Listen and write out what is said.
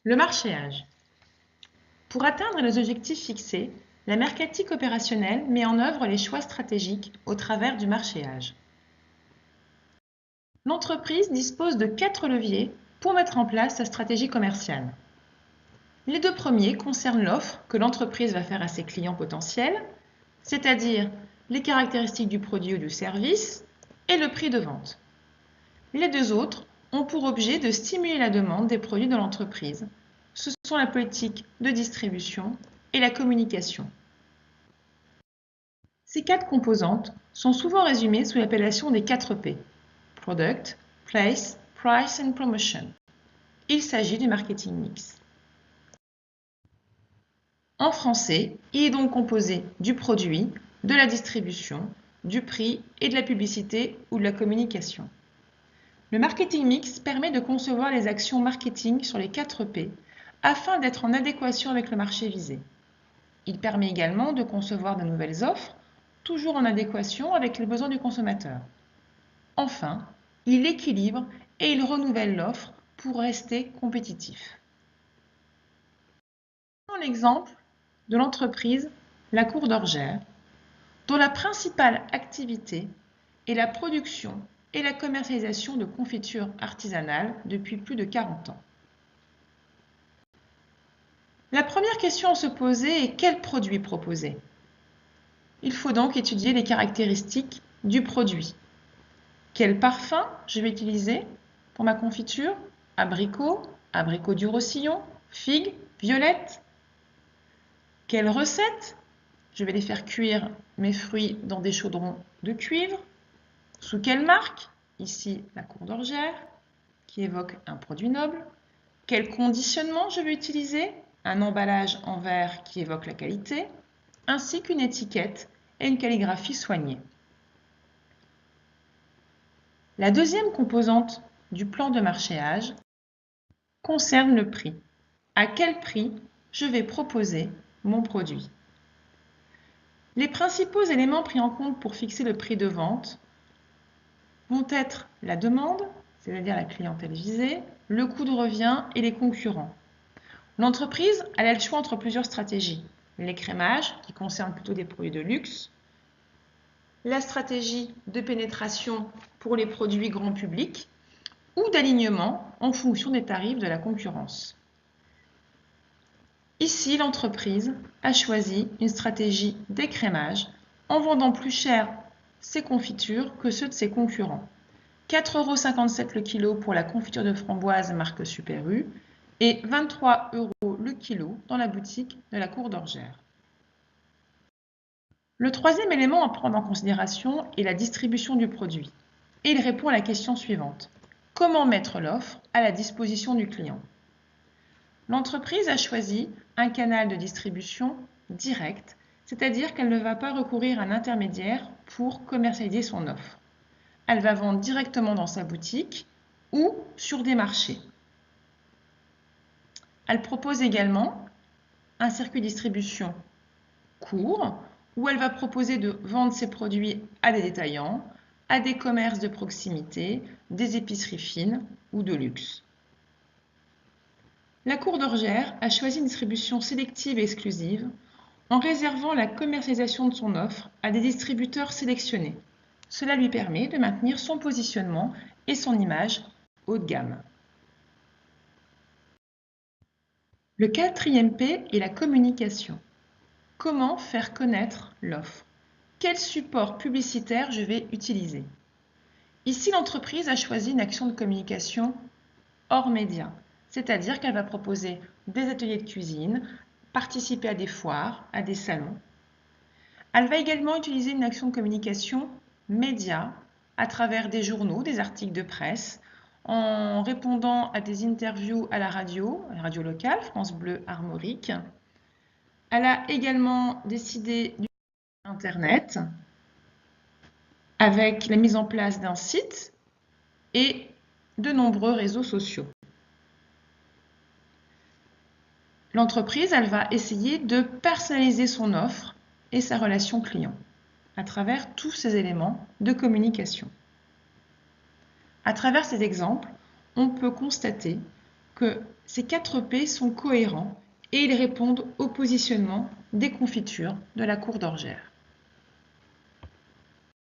Le marchéage. Pour atteindre les objectifs fixés, la mercatique opérationnelle met en œuvre les choix stratégiques au travers du marchéage. L'entreprise dispose de 4 leviers pour mettre en place sa stratégie commerciale. Les 2 premiers concernent l'offre que l'entreprise va faire à ses clients potentiels, c'est-à-dire les caractéristiques du produit ou du service et le prix de vente. Les 2 autres ont pour objet de stimuler la demande des produits de l'entreprise. Ce sont la politique de distribution et la communication. Ces 4 composantes sont souvent résumées sous l'appellation des 4 P: Product, Place, Price and Promotion. Il s'agit du marketing mix. En français, il est donc composé du produit, de la distribution, du prix et de la publicité ou de la communication. Le marketing mix permet de concevoir les actions marketing sur les 4 P afin d'être en adéquation avec le marché visé. Il permet également de concevoir de nouvelles offres, toujours en adéquation avec les besoins du consommateur. Enfin, il équilibre et il renouvelle l'offre pour rester compétitif. Prenons l'exemple de l'entreprise La Cour d'Orgère, dont la principale activité est la production et la commercialisation de confitures artisanales depuis plus de 40 ans. La première question à se poser est: quel produit proposer? Il faut donc étudier les caractéristiques du produit. Quel parfum je vais utiliser pour ma confiture? Abricot, abricot du Roussillon, figue, violette. Quelle recette? Je vais les faire cuire mes fruits dans des chaudrons de cuivre. Sous quelle marque? Ici, la Cour d'Orgère, qui évoque un produit noble. Quel conditionnement je vais utiliser? Un emballage en verre qui évoque la qualité, ainsi qu'une étiquette et une calligraphie soignée. La deuxième composante du plan de marchéage concerne le prix. À quel prix je vais proposer mon produit? Les principaux éléments pris en compte pour fixer le prix de vente vont être la demande, c'est-à-dire la clientèle visée, le coût de revient et les concurrents. L'entreprise a le choix entre plusieurs stratégies: l'écrémage, qui concerne plutôt des produits de luxe, la stratégie de pénétration pour les produits grand public, ou d'alignement en fonction des tarifs de la concurrence. Ici, l'entreprise a choisi une stratégie d'écrémage en vendant plus cher ses confitures que ceux de ses concurrents. 4,57 € le kilo pour la confiture de framboise marque Super U et 23 € le kilo dans la boutique de la Cour d'Orgère. Le troisième élément à prendre en considération est la distribution du produit. Et il répond à la question suivante: comment mettre l'offre à la disposition du client? L'entreprise a choisi un canal de distribution direct, c'est-à-dire qu'elle ne va pas recourir à un intermédiaire pour commercialiser son offre. Elle va vendre directement dans sa boutique ou sur des marchés. Elle propose également un circuit de distribution court où elle va proposer de vendre ses produits à des détaillants, à des commerces de proximité, des épiceries fines ou de luxe. La Cour d'Orgère a choisi une distribution sélective et exclusive en réservant la commercialisation de son offre à des distributeurs sélectionnés. Cela lui permet de maintenir son positionnement et son image haut de gamme. Le quatrième P est la communication. Comment faire connaître l'offre? Quel support publicitaire je vais utiliser? Ici, l'entreprise a choisi une action de communication hors médias, c'est-à-dire qu'elle va proposer des ateliers de cuisine, participer à des foires, à des salons. Elle va également utiliser une action de communication média à travers des journaux, des articles de presse, en répondant à des interviews à la radio locale, France Bleu Armorique. Elle a également décidé du site internet avec la mise en place d'un site et de nombreux réseaux sociaux. L'entreprise, elle va essayer de personnaliser son offre et sa relation client à travers tous ces éléments de communication. À travers ces exemples, on peut constater que Ces 4 P sont cohérents et ils répondent au positionnement des confitures de la cour d'Orgères.